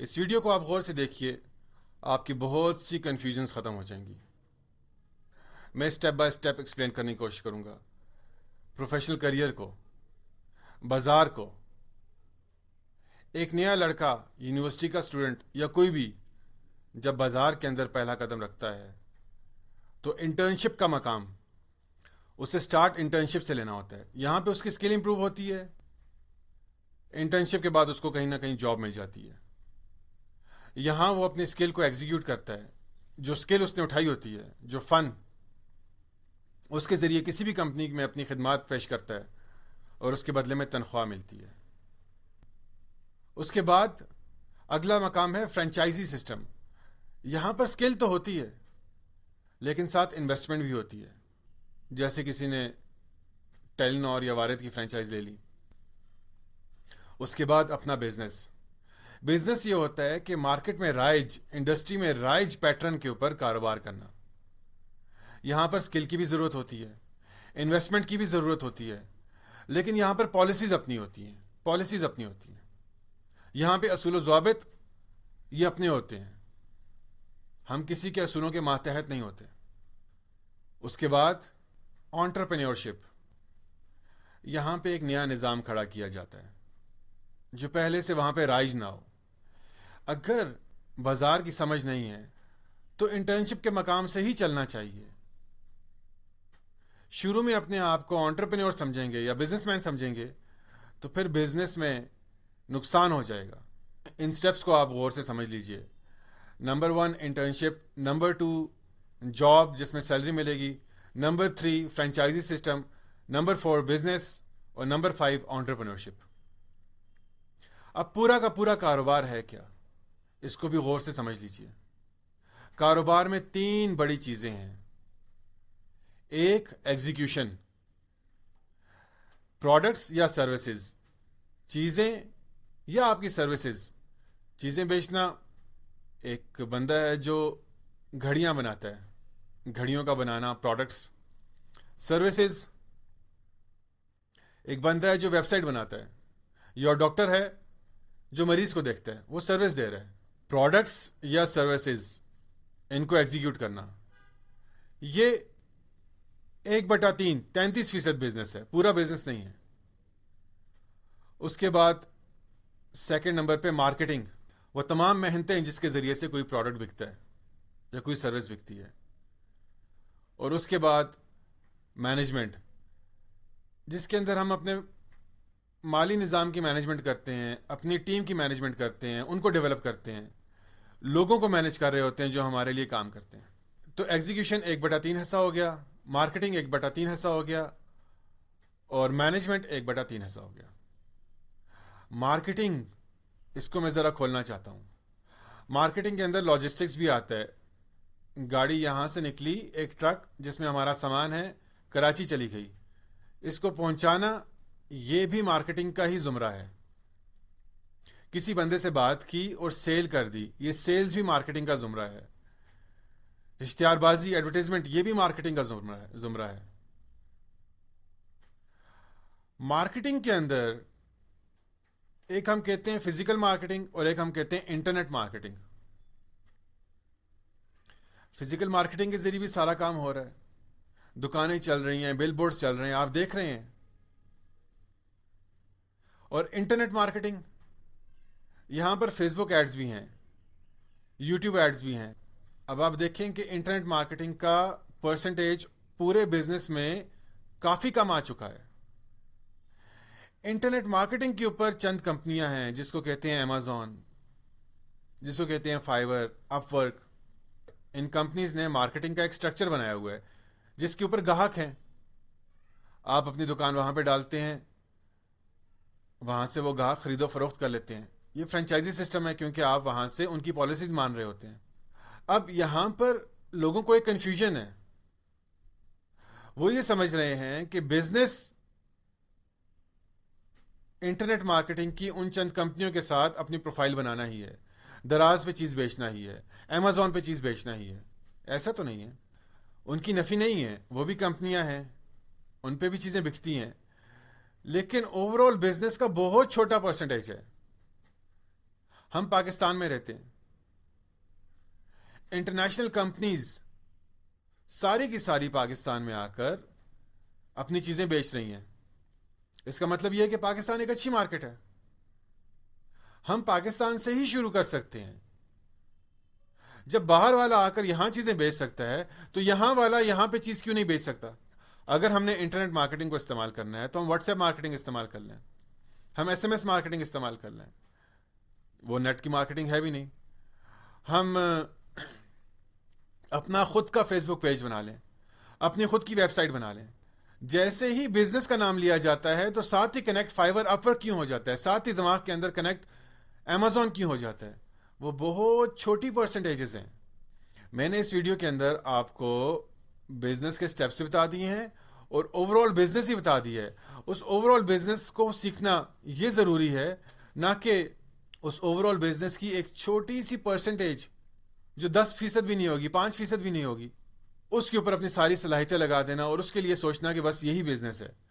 اس video کو آپ غور سے دیکھیے، آپ کی بہت سی کنفیوژنز ختم ہو جائیں گی۔ میں اسٹیپ بائی اسٹیپ ایکسپلین کرنے کی کوشش کروں گا پروفیشنل کریئر کو، بازار کو۔ ایک نیا لڑکا، یونیورسٹی کا اسٹوڈنٹ یا کوئی بھی جب بازار کے اندر پہلا قدم رکھتا ہے تو انٹرنشپ کا مقام اسے سٹارٹ انٹرنشپ سے لینا ہوتا ہے۔ یہاں پہ اس کی سکل امپروو ہوتی ہے، انٹرنشپ کے بعد اس کو کہیں نہ کہیں جاب مل جاتی ہے۔ یہاں وہ اپنی سکل کو ایگزیکیوٹ کرتا ہے، جو سکل اس نے اٹھائی ہوتی ہے، جو فن اس کے ذریعے کسی بھی کمپنی میں اپنی خدمات پیش کرتا ہے اور اس کے بدلے میں تنخواہ ملتی ہے۔ اس کے بعد اگلا مقام ہے فرینچائزی سسٹم۔ یہاں پر سکل تو ہوتی ہے لیکن ساتھ انویسٹمنٹ بھی ہوتی ہے، جیسے کسی نے ٹیلینور یا وارد کی فرینچائز لے لی۔ اس کے بعد اپنا بزنس یہ ہوتا ہے کہ مارکیٹ میں رائج، انڈسٹری میں رائج پیٹرن کے اوپر کاروبار کرنا۔ یہاں پر سکل کی بھی ضرورت ہوتی ہے، انویسٹمنٹ کی بھی ضرورت ہوتی ہے، لیکن یہاں پر پالیسیز اپنی ہوتی ہیں۔ یہاں پہ اصول و ضوابط یہ اپنے ہوتے ہیں، ہم کسی کے اصولوں کے ماتحت نہیں ہوتے۔ اس کے بعد انٹرپرینیورشپ، یہاں پہ ایک نیا نظام کھڑا کیا جاتا ہے جو پہلے سے وہاں پہ رائج نہ ہو۔ اگر بازار کی سمجھ نہیں ہے تو انٹرنشپ کے مقام سے ہی چلنا چاہیے۔ شروع میں اپنے آپ کو انٹرپرینیور سمجھیں گے یا بزنس مین سمجھیں گے تو پھر بزنس میں نقصان ہو جائے گا۔ ان سٹیپس کو آپ غور سے سمجھ لیجئے۔ نمبر 1 انٹرنشپ، نمبر 2 جاب جس میں سیلری ملے گی، number 3 franchisee system, number 4 business, اور نمبر 5 انٹرپرینیورشپ۔ اب پورا کا پورا کاروبار ہے کیا، اس کو بھی غور سے سمجھ لیجئے۔ کاروبار میں 3 بڑی چیزیں ہیں۔ ایک ایگزیکیوشن، پروڈکٹس یا سروسز، چیزیں یا آپ کی سروسز۔ چیزیں بیچنا، ایک بندہ ہے جو گھڑیاں بناتا ہے، گھڑیوں کا بنانا پروڈکٹس۔ سروسز، ایک بندہ ہے جو ویب سائٹ بناتا ہے، یا ڈاکٹر ہے جو مریض کو دیکھتا ہے، وہ سروس دے رہا ہے۔ پروڈکٹس یا سروسز، ان کو ایگزیکیوٹ کرنا، یہ 1/3 33% بزنس ہے، پورا بزنس نہیں ہے۔ اس کے بعد سیکنڈ نمبر پہ مارکیٹنگ، وہ تمام محنتیں جس کے ذریعے سے کوئی پروڈکٹ بکتا ہے یا کوئی سروس بکتی ہے۔ اور اس کے بعد مینجمنٹ، جس کے اندر ہم اپنے مالی نظام کی مینجمنٹ کرتے ہیں، اپنی ٹیم کی مینجمنٹ کرتے ہیں، ان کو ڈیولپ کرتے ہیں، لوگوں کو مینج کر رہے ہوتے ہیں جو ہمارے لیے کام کرتے ہیں۔ تو ایگزیکیوشن 1/3 حصہ ہو گیا، مارکیٹنگ 1/3 حصہ ہو گیا، اور مینجمنٹ 1/3 حصہ ہو گیا۔ مارکیٹنگ، اس کو میں ذرا کھولنا چاہتا ہوں۔ مارکیٹنگ کے اندر لاجسٹکس بھی آتا ہے۔ گاڑی یہاں سے نکلی، ایک ٹرک جس میں ہمارا سامان ہے، کراچی چلی گئی، اس کو پہنچانا یہ بھی مارکیٹنگ کا ہی زمرہ ہے۔ کسی بندے سے بات کی اور سیل کر دی، یہ سیلز بھی مارکیٹنگ کا زمرہ ہے۔ اشتہار بازی، ایڈورٹائزمنٹ، یہ بھی مارکیٹنگ کا زمرہ ہے۔ مارکیٹنگ کے اندر ایک ہم کہتے ہیں فزیکل مارکیٹنگ اور ایک ہم کہتے ہیں انٹرنیٹ مارکیٹنگ۔ فزیکل مارکیٹنگ کے ذریعے بھی سارا کام ہو رہا ہے، دکانیں چل رہی ہیں، بل بورڈز چل رہے ہیں، آپ دیکھ رہے ہیں۔ اور انٹرنیٹ مارکیٹنگ، یہاں پر فیس بک ایڈز بھی ہیں، یوٹیوب ایڈز بھی ہیں۔ اب آپ دیکھیں کہ انٹرنیٹ مارکیٹنگ کا پرسنٹیج پورے بزنس میں کافی کم آ چکا ہے۔ انٹرنیٹ مارکیٹنگ کے اوپر چند کمپنیاں ہیں، جس کو کہتے ہیں امیزون، جس کو کہتے ہیں فائیور، اپ ورک۔ ان کمپنیز نے مارکیٹنگ کا ایک سٹرکچر بنایا ہوا ہے جس کے اوپر گاہک ہیں، آپ اپنی دکان وہاں پہ ڈالتے ہیں، وہاں سے وہ گاہک خرید و فروخت کر لیتے ہیں۔ یہ فرینچائزی سسٹم ہے، کیونکہ آپ وہاں سے ان کی پالیسیز مان رہے ہوتے ہیں۔ اب یہاں پر لوگوں کو ایک کنفیوژن ہے، وہ یہ سمجھ رہے ہیں کہ بزنس انٹرنیٹ مارکیٹنگ کی ان چند کمپنیوں کے ساتھ اپنی پروفائل بنانا ہی ہے، دراز پہ چیز بیچنا ہی ہے، امیزون پہ چیز بیچنا ہی ہے۔ ایسا تو نہیں ہے، ان کی نفی نہیں ہے، وہ بھی کمپنیاں ہیں، ان پہ بھی چیزیں بکتی ہیں، لیکن اوور آل بزنس کا بہت چھوٹا پرسنٹیج ہے۔ ہم پاکستان میں رہتے ہیں. انٹرنیشنل کمپنیز ساری کی ساری پاکستان میں آ کر اپنی چیزیں بیچ رہی ہیں. اس کا مطلب یہ ہے کہ پاکستان ایک اچھی مارکیٹ ہے. ہم پاکستان سے ہی شروع کر سکتے ہیں. جب باہر والا آ کر یہاں چیزیں بیچ سکتا ہے تو یہاں والا یہاں پہ چیز کیوں نہیں بیچ سکتا؟ اگر ہم نے انٹرنیٹ مارکیٹنگ کو استعمال کرنا ہے تو ہم واٹس ایپ مارکیٹنگ استعمال کر لیں, ہم ایس ایم ایس مارکیٹنگ استعمال کر لیں. وہ نیٹ کی مارکیٹنگ ہے بھی نہیں. ہم اپنا خود کا فیس بک پیج بنا لیں, اپنی خود کی ویب سائٹ بنا لیں. جیسے ہی بزنس کا نام لیا جاتا ہے تو ساتھ ہی کنیکٹ فائیور اپورک کیوں ہو جاتا ہے, ساتھ ہی دماغ کے اندر کنیکٹ امیزون کیوں ہو جاتا ہے؟ وہ بہت چھوٹی پرسنٹیجز ہیں. میں نے اس ویڈیو کے اندر آپ کو بزنس کے سٹیپس بتا دیے ہیں اور اوور آل بزنس ہی بتا دی ہے. اس اوور آل بزنس کو سیکھنا یہ ضروری ہے, نہ کہ اس اوور آل بزنس کی ایک چھوٹی سی پرسنٹیج جو 10% بھی نہیں ہوگی, 5% بھی نہیں ہوگی, اس کے اوپر اپنی ساری صلاحیتیں لگا دینا اور اس کے لیے سوچنا کہ بس یہی بزنس ہے.